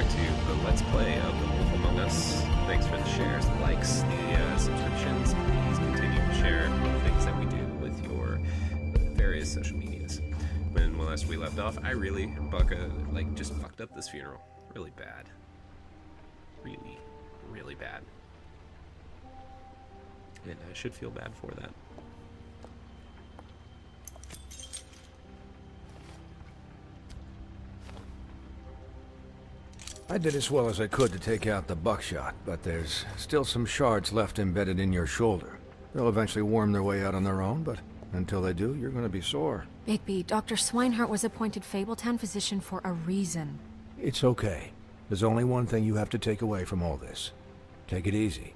back to the Let's Play of The Wolf Among Us. Thanks for the shares, the likes, the subscriptions. Please continue to share the things that we do with your various social medias. When last we left off, I really, just fucked up this funeral. Really bad. Really, really bad. And I should feel bad for that. I did as well as I could to take out the buckshot, but there's still some shards left embedded in your shoulder. They'll eventually worm their way out on their own, but until they do, you're going to be sore. Bigby, Dr. Swinehart was appointed Fabletown physician for a reason. It's okay. There's only one thing you have to take away from all this. Take it easy.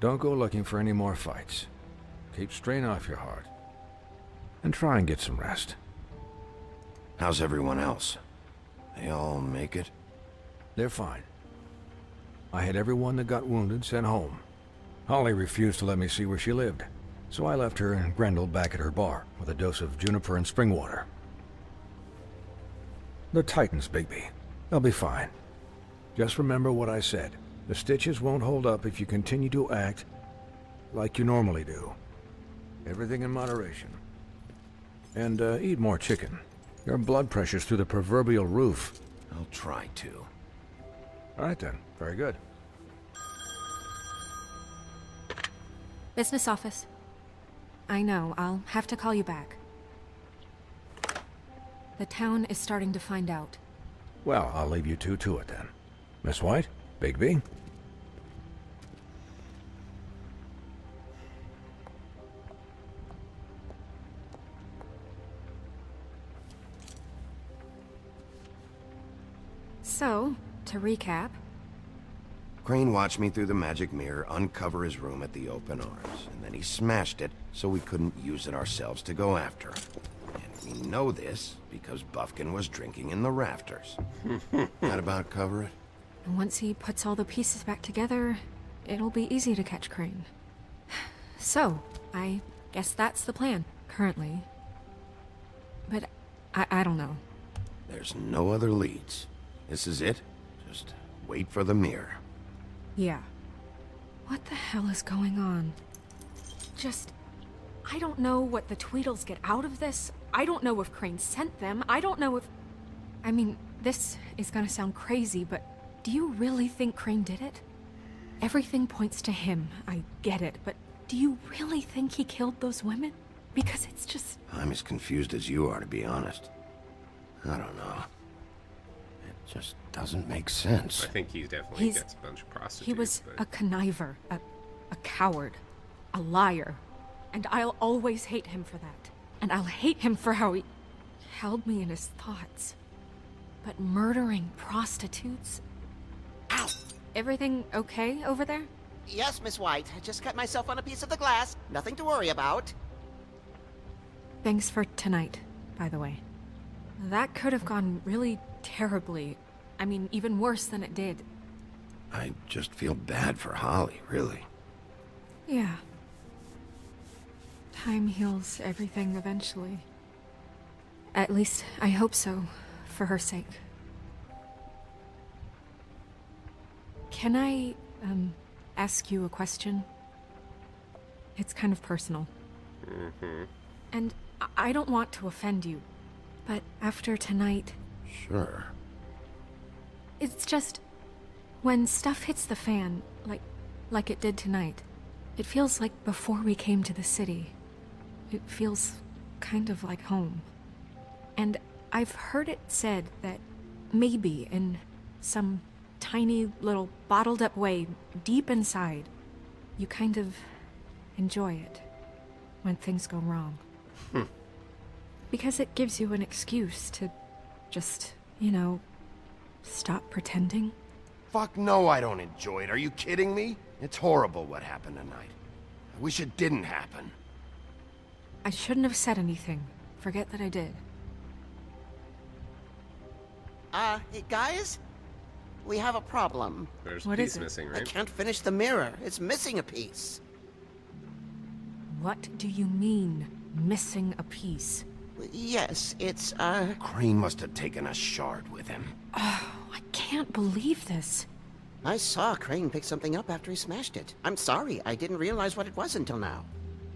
Don't go looking for any more fights. Keep strain off your heart. And try and get some rest. How's everyone else? They all make it? They're fine. I had everyone that got wounded sent home. Holly refused to let me see where she lived, so I left her and Grendel back at her bar with a dose of juniper and spring water. The Titans, Bigby. They'll be fine. Just remember what I said. The stitches won't hold up if you continue to act like you normally do. Everything in moderation. And eat more chicken. Your blood pressure's through the proverbial roof. I'll try to. All right then. Very good. Business office. I know, I'll have to call you back. The town is starting to find out. Well, I'll leave you two to it then. Miss White? Bigby? So, to recap... Crane watched me through the magic mirror uncover his room at the open arms, and then he smashed it so we couldn't use it ourselves to go after him. And we know this because Buffkin was drinking in the rafters. That about cover it? Once he puts all the pieces back together, it'll be easy to catch Crane. So, I guess that's the plan, currently. But I don't know. There's no other leads. This is it. Just wait for the mirror. Yeah. What the hell is going on? I don't know what the Tweedles get out of this. I don't know if Crane sent them. I don't know if... I mean, this is gonna sound crazy, but do you really think Crane did it? Everything points to him, I get it, but do you really think he killed those women? Because it's just... I'm as confused as you are, to be honest. I don't know. It just doesn't make sense. I think he definitely gets a bunch of prostitutes. He was a conniver, a coward, a liar. And I'll always hate him for that. And I'll hate him for how he held me in his thoughts. But murdering prostitutes? Ow! Everything okay over there? Yes, Miss White. I just cut myself on a piece of the glass. Nothing to worry about. Thanks for tonight, by the way. That could have gone really terribly. I mean, even worse than it did. I just feel bad for Holly, really. Yeah. Time heals everything eventually. At least, I hope so, for her sake. Can I, ask you a question? It's kind of personal. Mm-hmm. And I don't want to offend you, but after tonight... Sure. It's just... when stuff hits the fan, like it did tonight, it feels like before we came to the city. It feels kind of like home. And I've heard it said that maybe in some tiny little bottled up way deep inside, you kind of enjoy it when things go wrong. Because it gives you an excuse to just, you know, stop pretending. Fuck no, I don't enjoy it. Are you kidding me? It's horrible what happened tonight. I wish it didn't happen. I shouldn't have said anything. Forget that I did. Hey, guys? We have a problem. There's a What piece is it? missing, I right? can't finish the mirror. It's missing a piece. What do you mean, missing a piece? Yes, it's, Crane must have taken a shard with him. Oh, I can't believe this. I saw Crane pick something up after he smashed it. I'm sorry, I didn't realize what it was until now.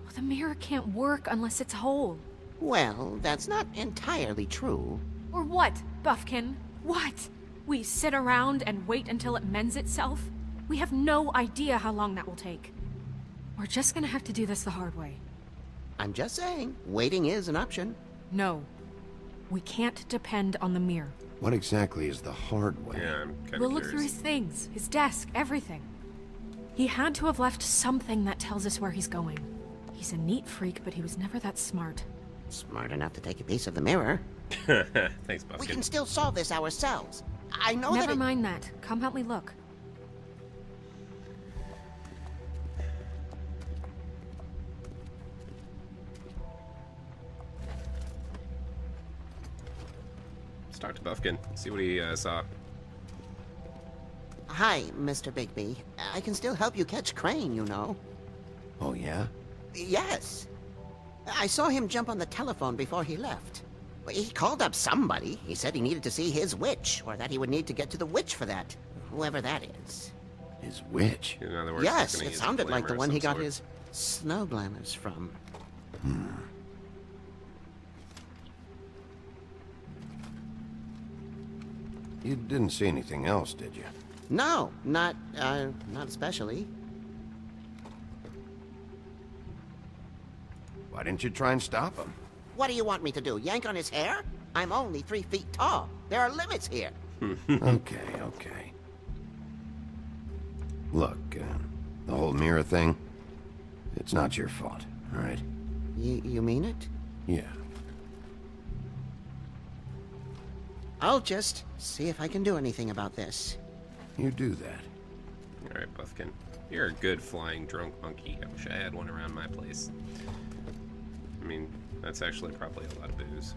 Well, the mirror can't work unless it's whole. Well, that's not entirely true. Or what, Buffkin? What? We sit around and wait until it mends itself? We have no idea how long that will take. We're just gonna have to do this the hard way. I'm just saying, waiting is an option. No. We can't depend on the mirror. What exactly is the hard way? Yeah, I'm kind of We'll look through curious. his things, his desk, everything. He had to have left something that tells us where he's going. He's a neat freak, but he was never that smart. Smart enough to take a piece of the mirror. Thanks, We Buffkin. can still solve this ourselves. I know Never that mind that. Come help me look. Let's talk to Buffkin. See what he saw. Hi, Mr. Bigby. I can still help you catch Crane, you know. Oh, yeah? Yes. I saw him jump on the telephone before he left. He called up somebody. He said he needed to see his witch, or that he would need to get to the witch for that. Whoever that is. His witch? In other words, Yes, he's gonna it use a sounded like glamour the of one he some got sort. his snow glamours from. You didn't see anything else, did you? No, not especially. Why didn't you try and stop him? What do you want me to do, yank on his hair? I'm only 3 feet tall. There are limits here. Okay. Look, the whole mirror thing, it's not your fault, all right? You mean it? Yeah. I'll just see if I can do anything about this. You do that. All right, Buffkin. You're a good flying drunk monkey. I wish I had one around my place. I mean, that's actually probably a lot of booze.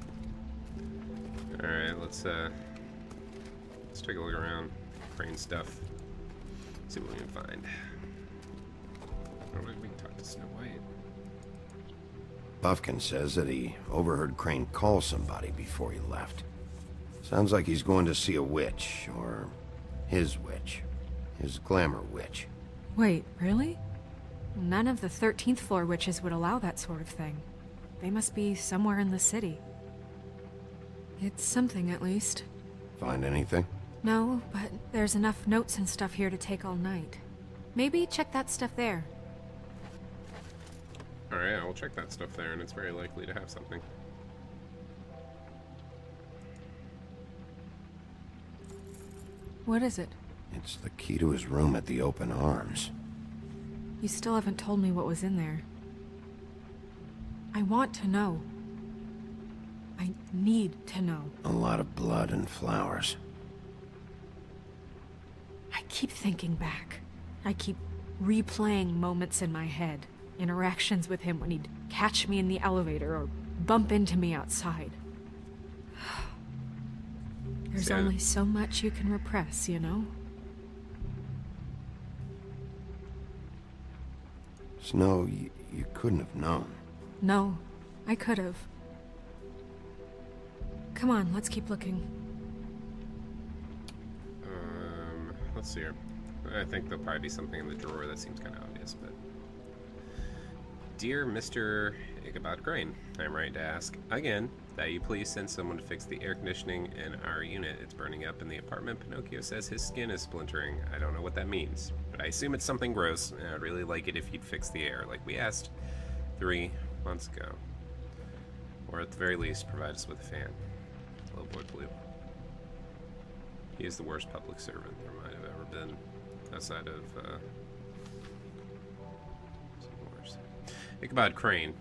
All right, let's take a look around. Crane stuff. See what we can find. Or maybe we can talk to Snow White. Buffkin says that he overheard Crane call somebody before he left. Sounds like he's going to see a witch, or his witch. His glamour witch. Wait, really? None of the 13th floor witches would allow that sort of thing. They must be somewhere in the city. It's something, at least. Find anything? No, but there's enough notes and stuff here to take all night. Maybe check that stuff there. Alright, I'll check that stuff there, and it's very likely to have something. What is it? It's the key to his room at the Open Arms. You still haven't told me what was in there. I want to know. I need to know. A lot of blood and flowers. I keep thinking back. I keep replaying moments in my head. Interactions with him when he'd catch me in the elevator or bump into me outside. There's Sad. only so much you can repress, you know? Snow, you couldn't have known. No, I could have. Come on, let's keep looking. Let's see here. I think there'll probably be something in the drawer that seems kind of obvious, but... Dear Mr. Ichabod Crane, I'm writing to ask, again, that you please send someone to fix the air conditioning in our unit. It's burning up in the apartment. Pinocchio says his skin is splintering. I don't know what that means, but I assume it's something gross, and I'd really like it if you'd fix the air, like we asked 3 months ago. Or at the very least, provide us with a fan. Little boy Blue. He is the worst public servant there might have ever been, outside of, some worse. Ichabod Crane.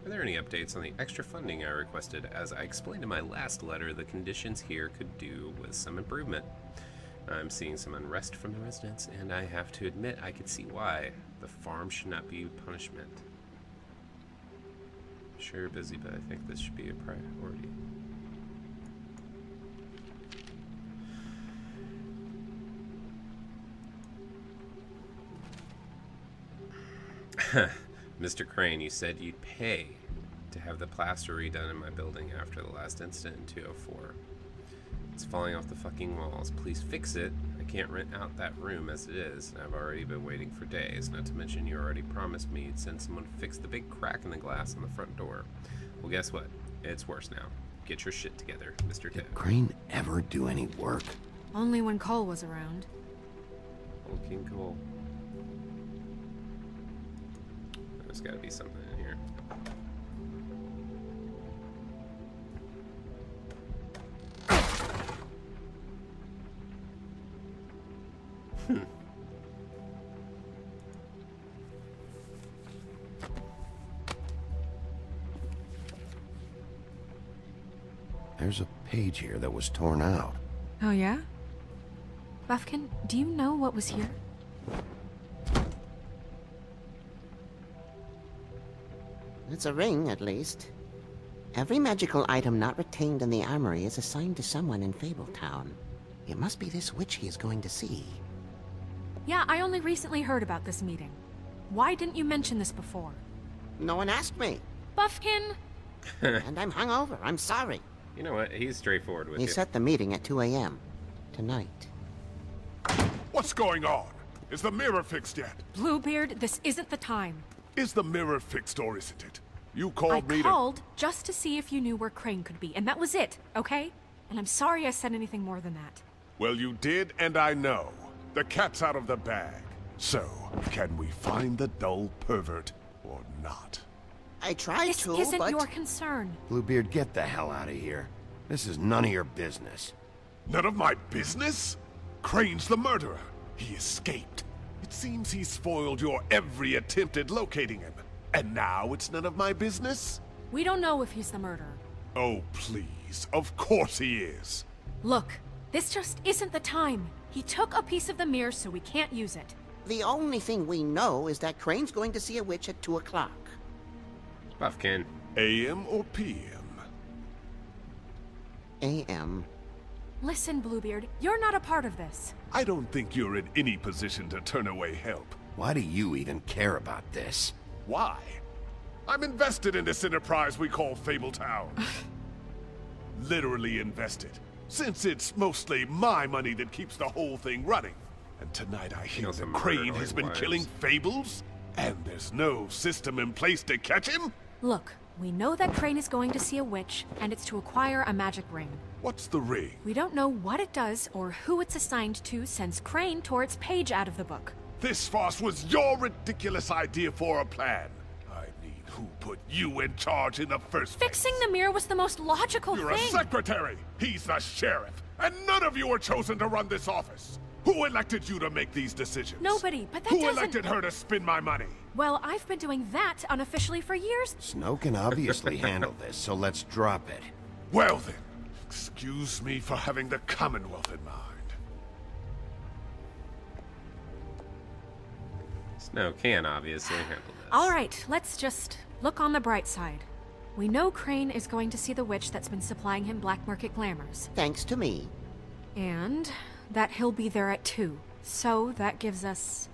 Are there any updates on the extra funding I requested? As I explained in my last letter, the conditions here could do with some improvement. I'm seeing some unrest from the residents, and I have to admit I could see why. The farm should not be punishment. Sure, you're busy, but I think this should be a priority. Mr. Crane, you said you'd pay to have the plaster redone in my building after the last incident in 204. It's falling off the fucking walls. Please fix it. I can't rent out that room as it is. I've already been waiting for days, not to mention you already promised me you'd send someone to fix the big crack in the glass on the front door. Well, guess what? It's worse now. Get your shit together, Mr. Toad. Did Crane ever do any work? Only when Cole was around. Old King Cole. There's gotta be something in here. There's a page here that was torn out. Oh, yeah? Buffkin, do you know what was here? It's a ring, at least. Every magical item not retained in the armory is assigned to someone in Fabletown. It must be this witch he is going to see. Yeah, I only recently heard about this meeting. Why didn't you mention this before? No one asked me. Buffkin! And I'm hungover. I'm sorry. You know what? He's straightforward with He you. set the meeting at 2 a.m. tonight. What's going on? Is the mirror fixed yet? Bluebeard, this isn't the time. Is the mirror fixed or isn't it? You I called me called just to see if you knew where Crane could be, and that was it, okay? And I'm sorry I said anything more than that. Well, you did, and I know. The cat's out of the bag. So, can we find the dull pervert or not? I tried This to, isn't but... your concern. Bluebeard, get the hell out of here. This is none of your business. None of my business? Crane's the murderer. He escaped. It seems he spoiled your every attempt at locating him. And now it's none of my business? We don't know if he's the murderer. Oh, please. Of course he is. Look, this just isn't the time. He took a piece of the mirror, so we can't use it. The only thing we know is that Crane's going to see a witch at 2 o'clock. Buffkin. AM or PM? A.M. Listen, Bluebeard, you're not a part of this. I don't think you're in any position to turn away help. Why do you even care about this? Why? I'm invested in this enterprise we call Fabletown. Literally invested. Since it's mostly my money that keeps the whole thing running. And tonight I hear also that murdered Crane all has his been wives. killing Fables? And there's no system in place to catch him? Look, we know that Crane is going to see a witch, and it's to acquire a magic ring. What's the ring? We don't know what it does or who it's assigned to since Crane tore its page out of the book. This farce was your ridiculous idea for a plan. I mean, who put you in charge in the first place? Fixing the mirror was the most logical You're a thing. secretary. He's the sheriff. And none of you were chosen to run this office. Who elected you to make these decisions? Nobody, but that Who doesn't... elected her to spend my money? Well, I've been doing that unofficially for years. Snow can obviously handle this, so let's drop it. Well then, excuse me for having the Commonwealth in mind. Snow can obviously handle this. All right, let's just look on the bright side. We know Crane is going to see the witch that's been supplying him black market glamours. Thanks to me. And that he'll be there at 2. So that gives us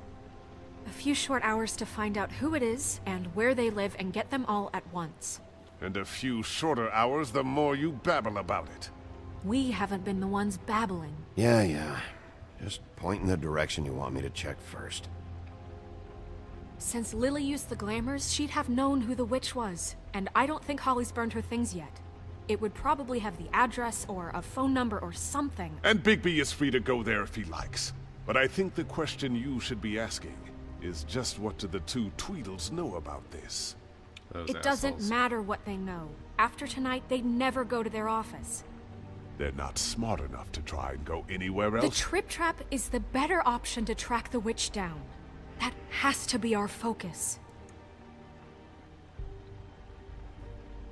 a few short hours to find out who it is and where they live and get them all at once. And a few shorter hours, the more you babble about it. We haven't been the ones babbling. Yeah. Just point in the direction you want me to check first. Since Lily used the glamours, she'd have known who the witch was. And I don't think Holly's burned her things yet. It would probably have the address or a phone number or something. And Bigby is free to go there if he likes. But I think the question you should be asking is just what do the two Tweedles know about this? Those It doesn't assholes. matter what they know. After tonight, they'd never go to their office. They're not smart enough to try and go anywhere The else. Trip Trap is the better option to track the witch down. That has to be our focus.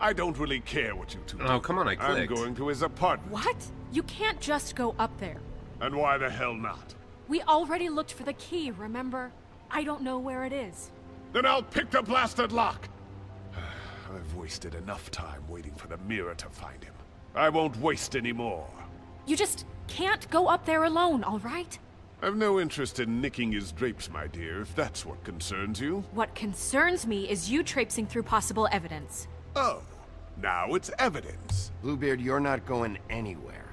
I don't really care what you two do. Oh, come on, I I'm clicked. going to his apartment. What? You can't just go up there. And why the hell not? We already looked for the key, remember? I don't know where it is. Then I'll pick the blasted lock! I've wasted enough time waiting for the mirror to find him. I won't waste any more. You just can't go up there alone, all right? I've no interest in nicking his drapes, my dear, if that's what concerns you. What concerns me is you traipsing through possible evidence. Oh, now it's evidence. Bluebeard, you're not going anywhere.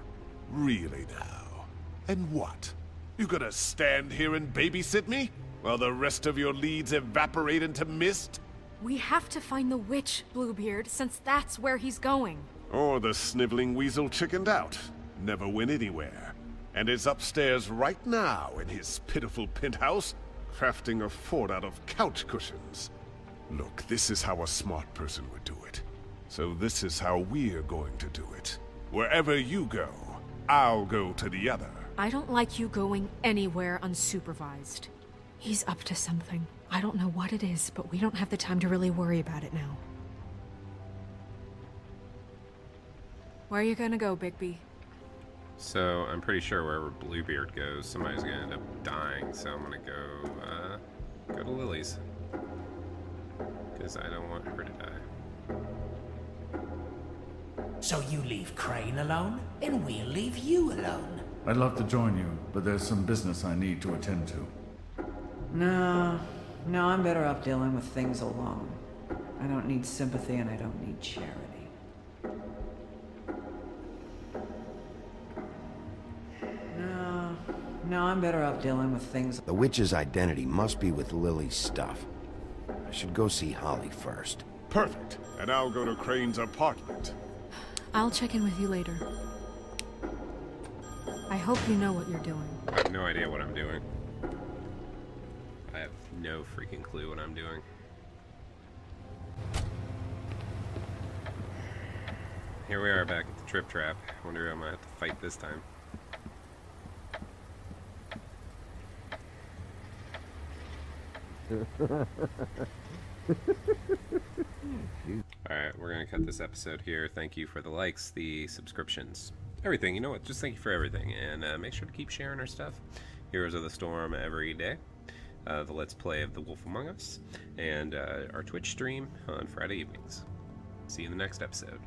Really now? And what? You gonna stand here and babysit me? While the rest of your leads evaporate into mist? We have to find the witch, Bluebeard, since that's where he's going. Or the sniveling weasel chickened out. Never went anywhere. And is upstairs right now in his pitiful penthouse, crafting a fort out of couch cushions. Look, this is how a smart person would do it. So this is how we're going to do it. Wherever you go, I'll go to the other. I don't like you going anywhere unsupervised. He's up to something. I don't know what it is, but we don't have the time to really worry about it now. Where are you gonna go, Bigby? So, I'm pretty sure wherever Bluebeard goes, somebody's gonna end up dying, so I'm gonna go to Lily's. Because I don't want her to die. So you leave Crane alone, and we'll leave you alone. I'd love to join you, but there's some business I need to attend to. No, I'm better off dealing with things alone. I don't need sympathy and I don't need charity. No, I'm better off dealing with things. The witch's identity must be with Lily's stuff. I should go see Holly first. Perfect. And I'll go to Crane's apartment. I'll check in with you later. I hope you know what you're doing. I have no idea what I'm doing. I have no freaking clue what I'm doing. Here we are back at the Trip Trap. I wonder who I'm gonna have to fight this time. Alright, we're gonna cut this episode here. Thank you for the likes, the subscriptions, everything. You know what? Just thank you for everything. And make sure to keep sharing our stuff. Heroes of the Storm every day. The Let's Play of The Wolf Among Us. And our Twitch stream on Friday evenings. See you in the next episode.